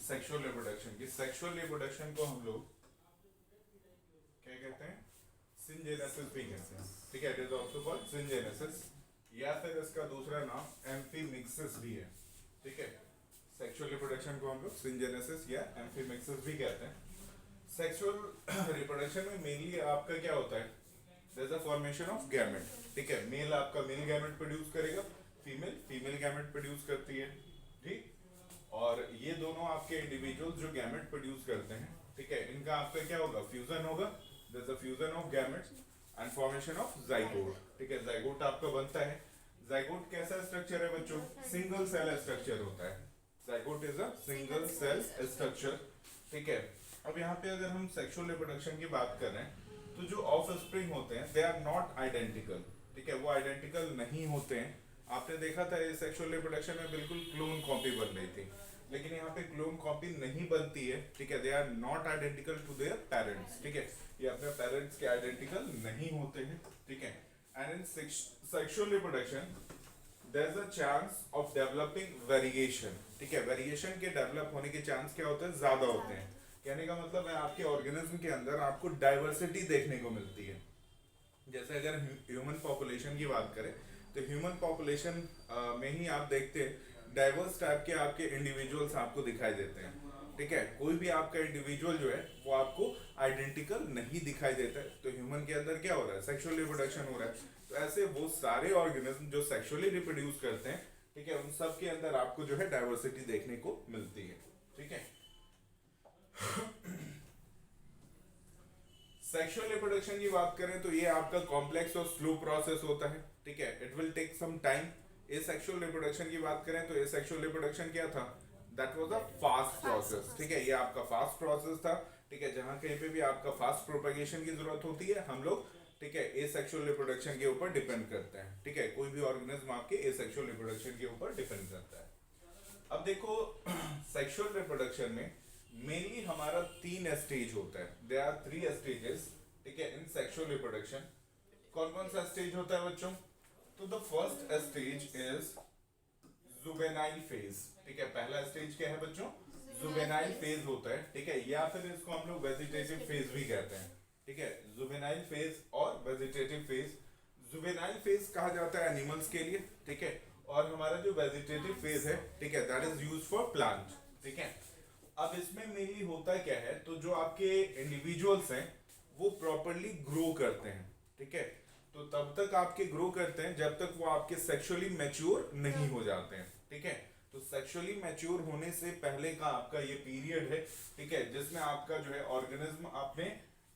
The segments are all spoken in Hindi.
सेक्सुअल रिप्रोडक्शन की, सेक्सुअल रिप्रोडक्शन को हम लोग क्या कहते हैं, सिंजेनेसिस भी कहते हैं, ठीक है, it is also called syngenesis, या फिर इसका दूसरा नाम एम्फीमिक्सिस भी है, ठीक है। सेक्सुअल रिप्रोडक्शन को हम लोग सिंजेनेसिस या एम्फीमिक्सिस भी कहते हैं। सेक्सुअल रिप्रोडक्शन में मेनली आपका क्या होता है, there is a formation of gamete, ठीक है, मेल आपका मेल गैमेट प्रोड्यूस करेगा, फीमेल फीमेल गैमेट प्रोड्यूस करती है, ठीक। और ये दोनों आपके इंडिविजुअल्स जो गैमेट प्रोड्यूस करते हैं, ठीक है, इनका आपका क्या होगा, फ्यूजन होगा, there is a fusion of gametes and formation of zygote, ठीक है, जाइगोट आपका बनता है। जाइगोट कैसा स्ट्रक्चर है बच्चों, सिंगल सेल स्ट्रक्चर होता है, zygote is a single cell structure, ठीक है। अब यहाँ पे अगर हम सेक्सुअल रिप्रोडक्शन की बात कर रहे हैं, तो जो ऑफ स्प्रिंग होते हैं दे आर नॉट आइडेंटिकल, ठीक है, वो आइडेंटिकल नहीं होते हैं। आपने देखा था ये सेक्सुअल रिप्रोडक्शन में बिल्कुल क्लोन कॉपी बन रही थी, लेकिन यहाँ पे क्लोन कॉपी नहीं बनती है, ठीक है, they are not identical to their parents, ठीक है, ये अपने पेरेंट्स के आइडेंटिकल नहीं होते हैं, ठीक है। And in sexual reproduction there is a chance of developing variation, ठीक है, वेरिएशन के डेवलप होने के चांस क्या होते हैं, ज्यादा होते हैं। कहने का मतलब है आपके ऑर्गेनिज्म के अंदर आपको डाइवर्सिटी देखने को मिलती है। जैसे अगर ह्यूमन पॉपुलेशन की बात करें, तो ह्यूमन पॉपुलेशन में ही आप देखते हैं डाइवर्स टाइप के आपके इंडिविजुअल्स आपको दिखाई देते हैं, ठीक है, कोई भी आपका इंडिविजुअल जो है वो आपको आइडेंटिकल नहीं दिखाई देता है। तो ह्यूमन के अंदर क्या हो रहा है, सेक्सुअल रिप्रोडक्शन हो रहा है, तो ऐसे वो सारे ऑर्गेनिज्म जो सेक्सुअली रिप्रोड्यूस करते हैं, ठीक है, उन सब के अंदर आपको जो है डाइवर्सिटी देखने को मिलती है, ठीक है। सेक्सुअल रिप्रोडक्शन की बात करें तो ये आपका कॉम्प्लेक्स और स्लो प्रोसेस होता है, ठीक है, it will take some time. ये सेक्सुअल रिप्रोडक्शन की बात करें तो ये सेक्सुअल रिप्रोडक्शन क्या था, that was a fast process, ठीक है, ये आपका फास्ट प्रोसेस था, ठीक है, जहां कहीं पे भी आपका फास्ट प्रोपेगेशन की जरूरत होती है हम लोग, ठीक है, ए सेक्सुअल रिप्रोडक्शन के ऊपर डिपेंड करते हैं, ठीक है, कोई भी ऑर्गेनिज्म आपके ए सेक्सुअल रिप्रोडक्शन के ऊपर डिपेंड करता है। अब देखो सेक्सुअल रिप्रोडक्शन में मेनली हमारा तीन स्टेज होता है, देयर आर थ्री स्टेजेस, ठीक है, इन सेक्सुअल रिप्रोडक्शन। कौन कौन सा स्टेज होता है बच्चों, तो the first stage is juvenile phase, ठीक है, पहला स्टेज क्या है बच्चों, जुवेनाइल फेज होता है, ठीक है, या फिर इसको हम लोग वेजिटेटिव फेज भी कहते हैं, ठीक है, जुवेनाइल फेज और वेजिटेटिव फेज। जुवेनाइल फेज कहा जाता है एनिमल्स के लिए, ठीक है, और हमारा जो वेजिटेटिव फेज है, ठीक है, that is used for plant, ठीक है। अब इसमें मेनली होता क्या है, तो जो आपके इंडिविजुअल्स हैं वो प्रॉपरली ग्रो करते हैं, ठीक है, तो तब तक आपके ग्रो करते हैं जब तक वो आपके सेक्सुअली मैच्योर नहीं हो जाते हैं, ठीक है। तो सेक्सुअली मैच्योर होने से पहले का आपका ये पीरियड है, ठीक है, जिसमें आपका जो है ऑर्गेनिज्म आपने,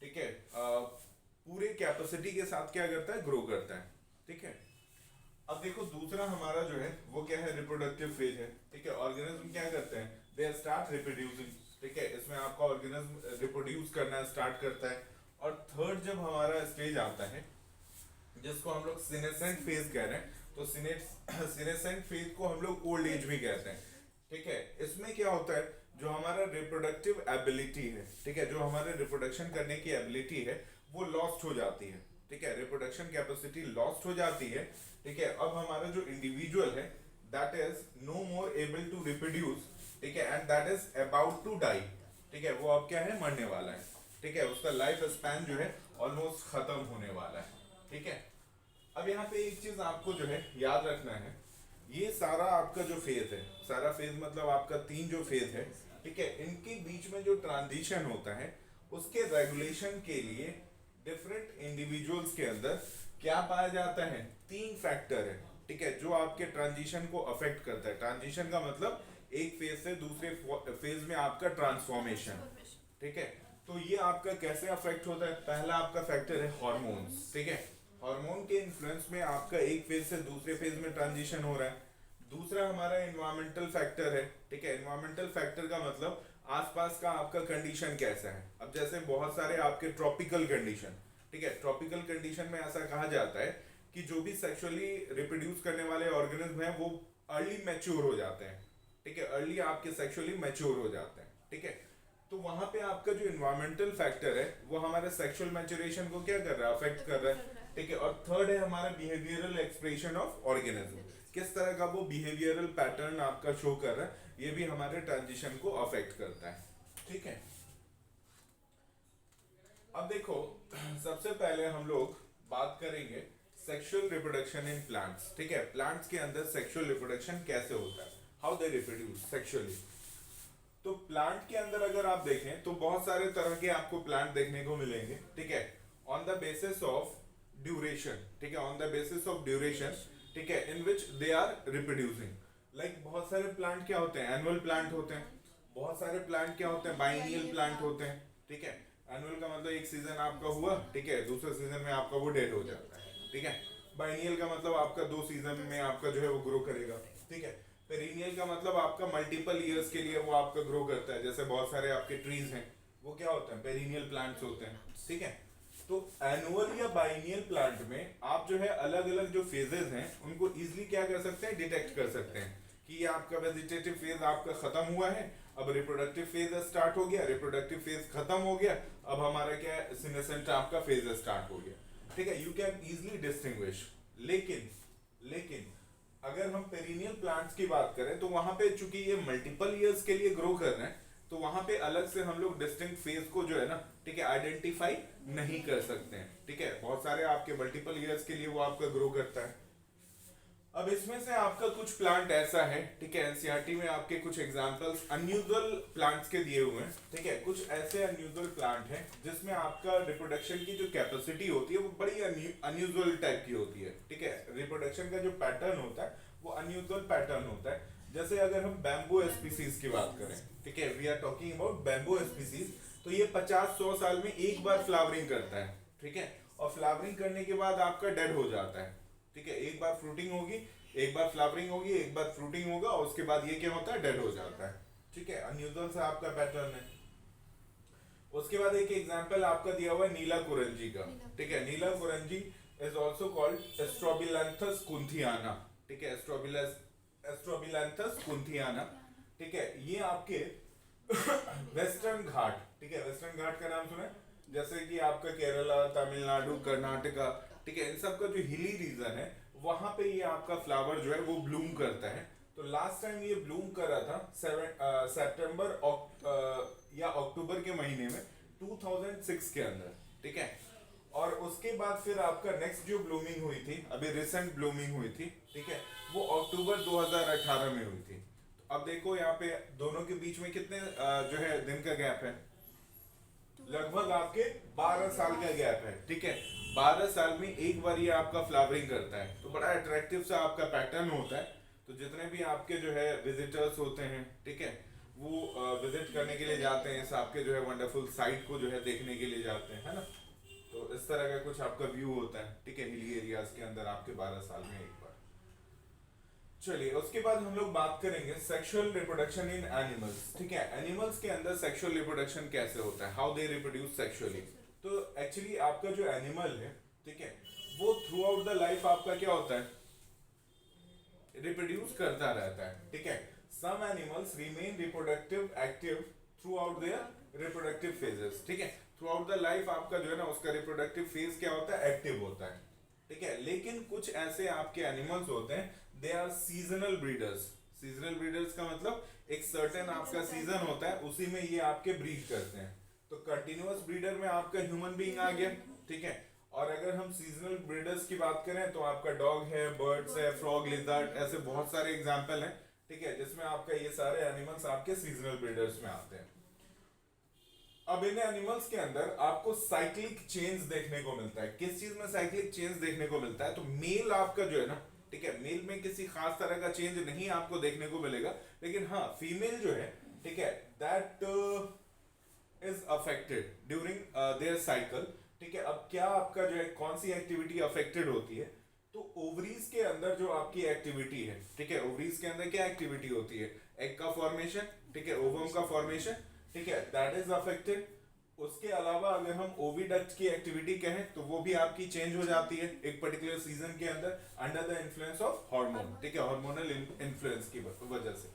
ठीक है, पूरे कैपेसिटी के साथ क्या करता है, ग्रो करता है, ठीक है। अब देखो दूसरा हमारा जो है वो क्या है, रिप्रोडक्टिव फेज है, ठीक है, ऑर्गेनिज्म क्या करते हैं, दे स्टार्ट रिप्रोड्यूसिंग, ठीक है, इसमें आपका ऑर्गेनिज्म रिप्रोड्यूस करना स्टार्ट करता है। और थर्ड जब हमारा स्टेज आता है जिसको हम लोग सीनेसेंट फेज कह रहे हैं, तो सीनेसेंट फेज को हम लोग ओल्ड एज भी कहते हैं, ठीक है। इसमें क्या होता है, जो हमारा रिप्रोडक्टिव एबिलिटी है, ठीक है, जो हमारे रिप्रोडक्शन करने की एबिलिटी है वो लॉस्ट हो जाती है, ठीक है, रिप्रोडक्शन कैपेसिटी लॉस्ट हो जाती है, ठीक है। अब हमारा जो इंडिविजुअल है that is no more able to reproduce, ठीक है, and that is about to die, ठीक है, वो अब क्या है, मरने वाला है, ठीक है, उसका लाइफ स्पैन जो है ऑलमोस्ट खत्म होने वाला है, ठीक है। अब यहाँ पे एक चीज आपको जो है याद रखना है, ये सारा आपका जो फेज है, सारा फेज मतलब आपका तीन जो फेज है, ठीक है, इनके बीच में जो ट्रांजिशन होता है उसके रेगुलेशन के लिए डिफरेंट इंडिविजुअल्स के अंदर क्या पाया जाता है, तीन फैक्टर है, ठीक है, जो आपके ट्रांजिशन को अफेक्ट करता है। ट्रांजिशन का मतलब एक फेज से दूसरे फेज में आपका ट्रांसफॉर्मेशन, ठीक है। तो ये आपका कैसे अफेक्ट होता है, पहला आपका फैक्टर है हार्मोन्स, ठीक है, हार्मोन के इन्फ्लुएंस में आपका एक फेज से दूसरे फेज में ट्रांजिशन हो रहा है। दूसरा हमारा एनवायरमेंटल फैक्टर है, ठीक है, एनवायरमेंटल फैक्टर का मतलब आसपास का आपका कंडीशन कैसा है। अब जैसे बहुत सारे आपके ट्रॉपिकल कंडीशन, ठीक है, ट्रॉपिकल कंडीशन में ऐसा कहा जाता है कि जो भी सेक्सुअली रिप्रोड्यूस करने वाले ऑर्गेनिज्म हैं वो अर्ली मैच्योर हो जाते हैं, ठीक है, अर्ली आपके सेक्सुअली मैच्योर हो जाते हैं, ठीक है। तो वहां पे आपका जो इन्वायरमेंटल फैक्टर है वो हमारे सेक्सुअल मैच्योरेशन को क्या कर रहा है, अफेक्ट कर रहा है, ठीक है। और थर्ड है हमारा बिहेवियरल एक्सप्रेशन ऑफ ऑर्गेनिज्म, किस तरह का वो बिहेवियरल पैटर्न आपका शो कर रहा है, ये भी हमारे ट्रांजिशन को अफेक्ट करता है। ठीक है, अब देखो सबसे पहले हम लोग बात करेंगे सेक्सुअल रिप्रोडक्शन इन प्लांट्स। ठीक है, प्लांट्स के अंदर सेक्सुअल रिप्रोडक्शन कैसे होता है, हाउ दे रिप्रोड्यूस सेक्सुअली। तो प्लांट के अंदर अगर आप देखें तो बहुत सारे तरह के आपको प्लांट देखने को मिलेंगे। ठीक है, on the basis of duration. ठीक है, on the basis of duration, ठीक है, इन विच दे आर रिप्रोड्यूसिंग। लाइक बहुत सारे प्लांट क्या होते हैं, एनुअल प्लांट होते हैं। बहुत सारे प्लांट क्या होते हैं, बाइनियल प्लांट होते हैं। ठीक है, एनुअल का मतलब एक सीजन आपका हुआ, ठीक है, दूसरे सीजन में आपका वो डेड हो जाता है। ठीक है, बाइनियल का मतलब आपका 2 सीजन में आपका जो है वो ग्रो करेगा। ठीक है, पेरिनियल का मतलब आपका मल्टीपल ईयर्स के लिए वो आपका ग्रो करता है। जैसे बहुत सारे आपके ट्रीज हैं वो क्या होते हैं, पेरिनियल प्लांट्स होते हैं। ठीक है, तो एनुअल या बाइनियल प्लांट में आप जो है अलग अलग जो फेजेस हैं उनको इजीली क्या कर सकते हैं, डिटेक्ट कर सकते हैं कि ये आपका वेजिटेटिव फेज आपका खत्म हुआ है, अब रिप्रोडक्टिव फेज स्टार्ट हो गया, रिप्रोडक्टिव फेज खत्म हो गया, अब हमारा क्या है, सीनेसेंट आपका फेज स्टार्ट हो गया। ठीक है, यू कैन इजीली डिस्टिंग्विश। लेकिन अगर हम पेरिनियल प्लांट्स की बात करें तो वहां पे चूंकि ये मल्टीपल ईयर्स के लिए ग्रो कर रहे हैं, तो वहां पे अलग से हम लोग डिस्टिंक्ट फेज को जो है ना, ठीक है, आइडेंटिफाई नहीं कर सकते हैं। ठीक है, बहुत सारे आपके मल्टीपल ईयर्स के लिए वो आपका ग्रो करता है। अब इसमें से आपका कुछ प्लांट ऐसा है, ठीक है, एनसीईआरटी में आपके कुछ एग्जांपल्स अनयूजुअल प्लांट्स के दिए हुए हैं। ठीक है, कुछ ऐसे अनयूजुअल प्लांट हैं जिसमें आपका रिप्रोडक्शन की जो कैपेसिटी होती है वो बड़ी अनयूजुअल टाइप की होती है। ठीक है, रिप्रोडक्शन का जो पैटर्न होता है वो अनयूजुअल पैटर्न होता है। जैसे अगर हम बैम्बू स्पीसीज की बात करें, ठीक है, we are talking about bamboo species, तो ये 50-100 साल में एक बार फ्लावरिंग करता है। ठीक है, और फ्लावरिंग करने के बाद आपका डेड हो जाता है। ठीक है, एक बार फ्रूटिंग होगी, एक बार फ्लावरिंग होगी, एक बार फ्रूटिंग होगा और उसके बाद ये क्या होता है, डेड हो जाता है। ठीक है, अनयूजुअल सा आपका पैटर्न है। उसके बाद एक एग्जांपल आपका दिया हुआ है नीला कुरंजी का। ठीक है, नीला कुरंजी इज आल्सो कॉल्ड एस्ट्रोबिलैंथस कुंथियाना। ठीक है, एस्ट्रोबिलैंथस कुंथियाना। ठीक है, ये आपके वेस्टर्न घाट, ठीक है, वेस्टर्न घाट का नाम सुना है, जैसे कि आपका केरला, तमिलनाडु, कर्नाटका, ठीक है, इन सब का जो हिली रीजन है वहां पे ये आपका फ्लावर जो है वो ब्लूम करता है। तो लास्ट टाइम ये ब्लूम कर रहा था सितंबर या अक्टूबर के महीने में 2006 के अंदर। ठीक है, और उसके बाद फिर आपका नेक्स्ट जो ब्लूमिंग हुई थी, अभी रिसेंट ब्लूमिंग हुई थी, ठीक है, वो अक्टूबर 2018 में हुई थी। तो अब देखो यहाँ पे दोनों के बीच में कितने जो है दिन का गैप है, लगभग आपके 12 साल का गैप है। ठीक है, 12 साल में एक बार ये आपका फ्लावरिंग करता है, तो बड़ा अट्रैक्टिव सा आपका पैटर्न होता है। तो जितने भी आपके जो है विजिटर्स होते हैं, ठीक है, वो विजिट करने के लिए जाते हैं, इस आपके जो है वंडरफुल साइट को जो है देखने के लिए जाते हैं, है ना। तो इस तरह का कुछ आपका व्यू होता है। ठीक है, हिली एरियाज के अंदर आपके 12 साल में एक बार। चलिए, उसके बाद हम लोग बात करेंगे सेक्सुअल रिप्रोडक्शन इन एनिमल्स। ठीक है, एनिमल्स के अंदर सेक्सुअल रिप्रोडक्शन कैसे होता है, हाउ दे रिप्रोड्यूस सेक्सुअली। तो एक्चुअली आपका जो एनिमल है, ठीक है, वो थ्रू आउट द लाइफ आपका क्या होता है, रिप्रोड्यूस करता रहता है। ठीक है, some animals remain reproductive active throughout their reproductive phases. ठीक है, थ्रू आउट द लाइफ आपका जो है ना उसका रिप्रोडक्टिव फेज क्या होता है, एक्टिव होता है। ठीक है, लेकिन कुछ ऐसे आपके एनिमल्स होते हैं, they are seasonal breeders. Seasonal breeders का मतलब एक सर्टेन आपका सीजन होता है, उसी में ये आपके ब्रीड करते हैं। तो कंटिन्यूअस ब्रीडर में आपका ह्यूमन बीइंग आ गया। ठीक है, और अगर हम सीजनल ब्रीडर्स की बात करें तो आपका डॉग है, बर्ड्स है, फ्रॉग, लिजर्ड, ऐसे बहुत सारे एग्जांपल हैं। ठीक है, जिसमें आपका ये सारे एनिमल्स आपके सीजनल ब्रीडर्स में आते हैं। अब इन एनिमल्स के अंदर आपको साइक्लिक चेंज देखने को मिलता है। किस चीज में साइक्लिक चेंज देखने को मिलता है, तो मेल आपका जो है ना, ठीक है, मेल में किसी खास तरह का चेंज नहीं आपको देखने को मिलेगा, लेकिन हाँ फीमेल जो है, ठीक है, that is affected during their cycle. ठीक है, अब क्या आपका जो है कौन सी एक्टिविटी अफेक्टेड होती है, तो ओवरीज के अंदर जो आपकी एक्टिविटी है, ठीक है, ओवरीज के अंदर क्या एक्टिविटी होती है, एग का फॉर्मेशन, ठीक है, ओवम का फॉर्मेशन, ठीक है, दैट इज अफेक्टेड। उसके अलावा अगर हम ओविडक्ट की एक्टिविटी कहें तो वो भी आपकी चेंज हो जाती है एक पर्टिकुलर सीजन के अंदर under the influence of hormone. ठीक है, हार्मोनल इन्फ्लुएंस की वजह से।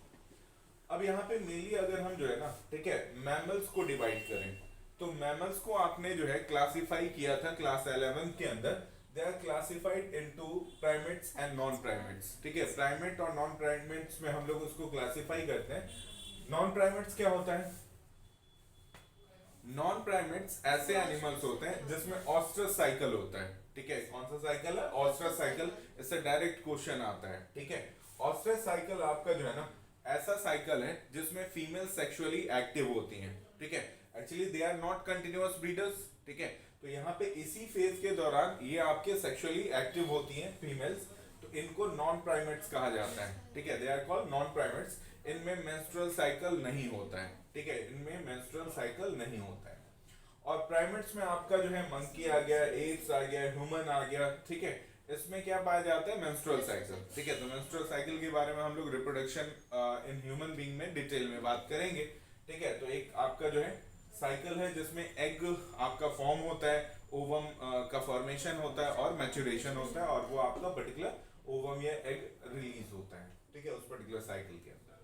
अब यहाँ पे मेनली अगर हम जो है ना, ठीक है, मैमल्स को डिवाइड करें, तो मैमल्स को आपने जो है क्लासिफाई किया था क्लास 11 के अंदर, they are classified into primates and non primates, ठीक है। प्राइमेट और नॉन प्राइमेट्स में हम लोग उसको क्लासिफाई करते हैं। नॉन प्राइमेट्स क्या होता है? नॉन प्राइमेट्स ऐसे एनिमल्स होते हैं जिसमें ऑस्ट्रस साइकिल होता है, ठीक है। कौन सा साइकिल है? Oestrus cycle. इससे डायरेक्ट क्वेश्चन आता है, ठीक है। ऑस्ट्रस साइकिल आपका जो है ना ऐसा साइकिल है जिसमें फीमेल सेक्सुअली एक्टिव होती हैं, ठीक है। Actually they are not continuous breeders, ठीक है। तो यहाँ पे इसी फेज के दौरान ये आपके सेक्सुअली एक्टिव होती हैं फीमेल्स, तो इनको नॉन प्राइमेट्स कहा जाता है, ठीक है। They are called non primates. इनमें मेंस्ट्रुअल साइकिल नहीं होता है, ठीक है। इनमें मेंस्ट्रुअल साइकिल नहीं होता है। और प्राइमेट्स में आपका जो है मंकी आ गया, एप्स आ गया, ह्यूमन आ गया, ठीक है। इसमें क्या पाया जाता है? मेंस्ट्रुअल साइकिल, ठीक है। तो मेंस्ट्रुअल साइकिल के बारे में हम लोग रिप्रोडक्शन इन ह्यूमन बीइंग में डिटेल में बात करेंगे, ठीक है। तो एक आपका जो है साइकिल है जिसमें एग आपका फॉर्म होता है, ओवम का फॉर्मेशन होता है और मैच्योरेशन होता है, और वो आपका पर्टिकुलर ओवम या एग रिलीज होता है, ठीक है, उस पर्टिकुलर साइकिल के अंदर।